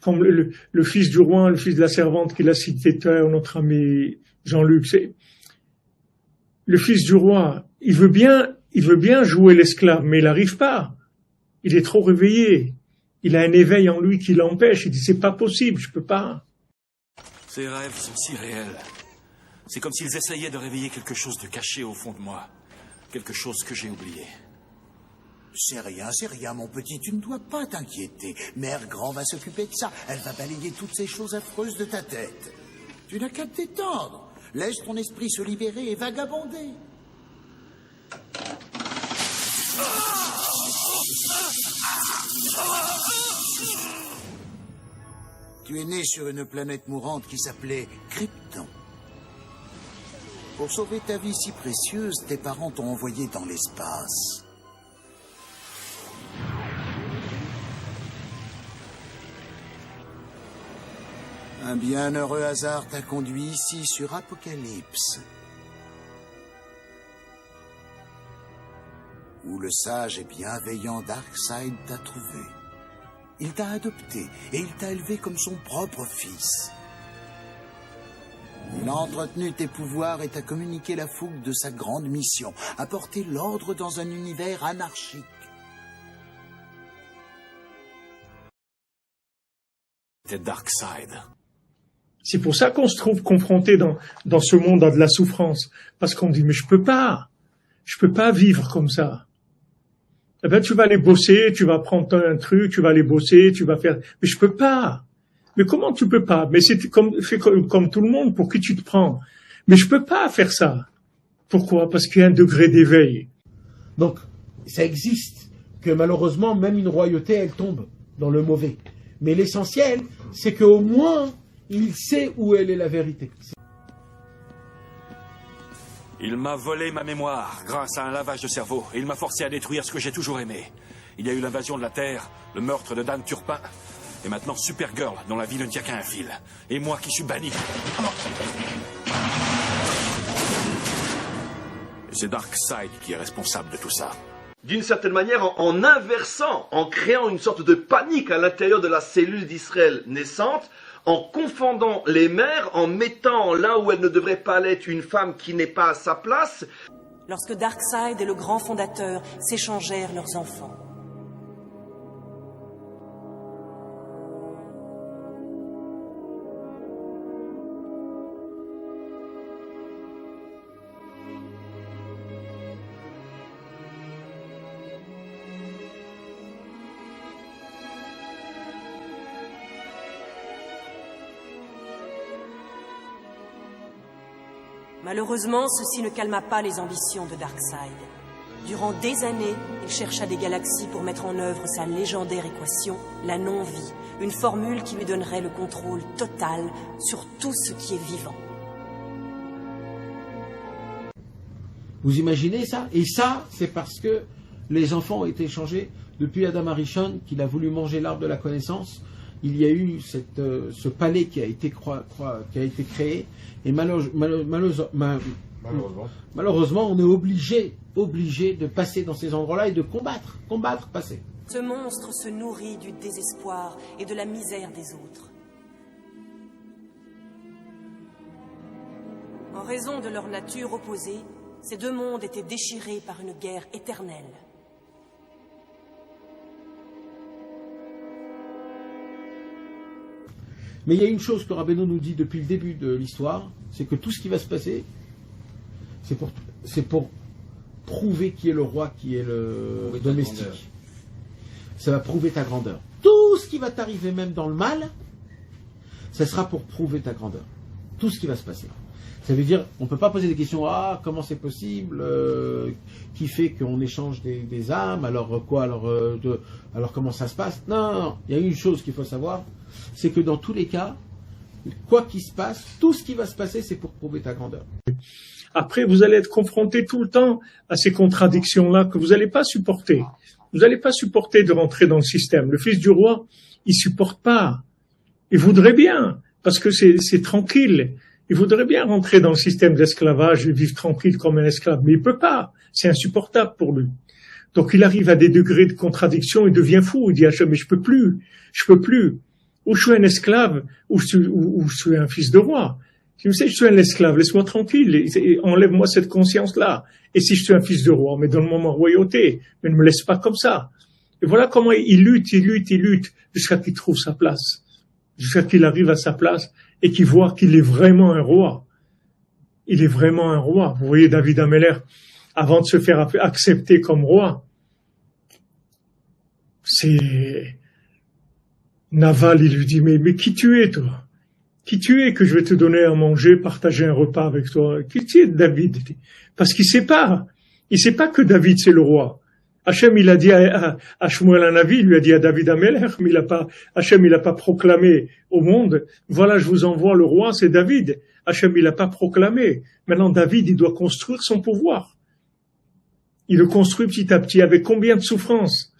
comme le fils du roi, le fils de la servante qu'il a cité, notre ami Jean-Luc, c'est le fils du roi. Il veut bien jouer l'esclave, mais il n'arrive pas. Il est trop réveillé. Il a un éveil en lui qui l'empêche. Il dit, c'est pas possible, je peux pas. Ces rêves sont si réels. C'est comme s'ils essayaient de réveiller quelque chose de caché au fond de moi. Quelque chose que j'ai oublié. C'est rien, mon petit. Tu ne dois pas t'inquiéter. Mère Grand va s'occuper de ça. Elle va balayer toutes ces choses affreuses de ta tête. Tu n'as qu'à te détendre. Laisse ton esprit se libérer et vagabonder. Tu es né sur une planète mourante qui s'appelait Krypton. Pour sauver ta vie si précieuse, tes parents t'ont envoyé dans l'espace. Un bienheureux hasard t'a conduit ici sur Apocalypse, où le sage et bienveillant Darkseid t'a trouvé. Il t'a adopté et il t'a élevé comme son propre fils. Il a entretenu tes pouvoirs et t'a communiqué la fougue de sa grande mission, apporter l'ordre dans un univers anarchique. C'était Darkseid. C'est pour ça qu'on se trouve confronté dans ce monde à de la souffrance. Parce qu'on dit, mais je peux pas vivre comme ça. Eh ben, tu vas aller bosser, tu vas prendre un truc, tu vas aller bosser, tu vas faire, mais je peux pas. Mais comment tu peux pas? Mais c'est comme tout le monde, pour qui tu te prends? Mais je peux pas faire ça. Pourquoi? Parce qu'il y a un degré d'éveil. Donc, ça existe, que malheureusement, même une royauté, elle tombe dans le mauvais. Mais l'essentiel, c'est qu'au moins, il sait où elle est la vérité. Il m'a volé ma mémoire grâce à un lavage de cerveau. Et il m'a forcé à détruire ce que j'ai toujours aimé. Il y a eu l'invasion de la Terre, le meurtre de Dan Turpin, et maintenant Supergirl, dont la vie ne tient qu'à un fil. Et moi qui suis banni. Et c'est Darkseid qui est responsable de tout ça. D'une certaine manière, en inversant, en créant une sorte de panique à l'intérieur de la cellule d'Israël naissante, en confondant les mères, en mettant là où elle ne devrait pas l'être une femme qui n'est pas à sa place. Lorsque Darkseid et le grand fondateur s'échangèrent leurs enfants. Malheureusement, ceci ne calma pas les ambitions de Darkseid. Durant des années, il chercha des galaxies pour mettre en œuvre sa légendaire équation, la non-vie, une formule qui lui donnerait le contrôle total sur tout ce qui est vivant. Vous imaginez ça? Et ça, c'est parce que les enfants ont été changés depuis Adam Arishon, qu'il a voulu manger l'arbre de la connaissance. Il y a eu ce palais qui a été créé, et malheureusement, on est obligé de passer dans ces endroits-là et de combattre, passer. Ce monstre se nourrit du désespoir et de la misère des autres. En raison de leur nature opposée, ces deux mondes étaient déchirés par une guerre éternelle. Mais il y a une chose que Rabbeinu nous dit depuis le début de l'histoire, c'est que tout ce qui va se passer, c'est pour prouver qui est le roi, qui est le domestique. Ça va prouver ta grandeur. Tout ce qui va t'arriver, même dans le mal, ça sera pour prouver ta grandeur. Tout ce qui va se passer. Ça veut dire, on ne peut pas poser des questions, comment c'est possible, qui fait qu'on échange des âmes, alors quoi, alors comment ça se passe? Non, il y a une chose qu'il faut savoir, c'est que dans tous les cas, quoi qu'il se passe, tout ce qui va se passer, c'est pour prouver ta grandeur. Après, vous allez être confronté tout le temps à ces contradictions-là que vous n'allez pas supporter. Vous n'allez pas supporter de rentrer dans le système. Le fils du roi, il supporte pas. Il voudrait bien, parce que c'est tranquille. Il voudrait bien rentrer dans le système d'esclavage et vivre tranquille comme un esclave, mais il peut pas. C'est insupportable pour lui. Donc il arrive à des degrés de contradiction, il devient fou. Il dit à Hachem, mais je peux plus. ou je suis un esclave, ou je suis un fils de roi. Si vous savez, je suis un esclave, laisse-moi tranquille, enlève-moi cette conscience-là. Et si je suis un fils de roi, mais donne-moi ma royauté, mais ne me laisse pas comme ça. Et voilà comment il lutte, jusqu'à qu'il trouve sa place, jusqu'à qu'il arrive à sa place et qu'il voit qu'il est vraiment un roi. Il est vraiment un roi. Vous voyez, David Ameller, avant de se faire accepter comme roi, c'est Naval, il lui dit, mais qui tu es, toi? Qui tu es que je vais te donner à manger, partager un repas avec toi? Qui tu es, David? Parce qu'il sait pas que David c'est le roi. Hachem, il a dit à Shmuel Hanavi, il lui a dit à David Ameller, mais Hachem, il a pas proclamé au monde, voilà, je vous envoie le roi, c'est David. Hachem, il a pas proclamé. Maintenant, David, il doit construire son pouvoir. Il le construit petit à petit, avec combien de souffrances?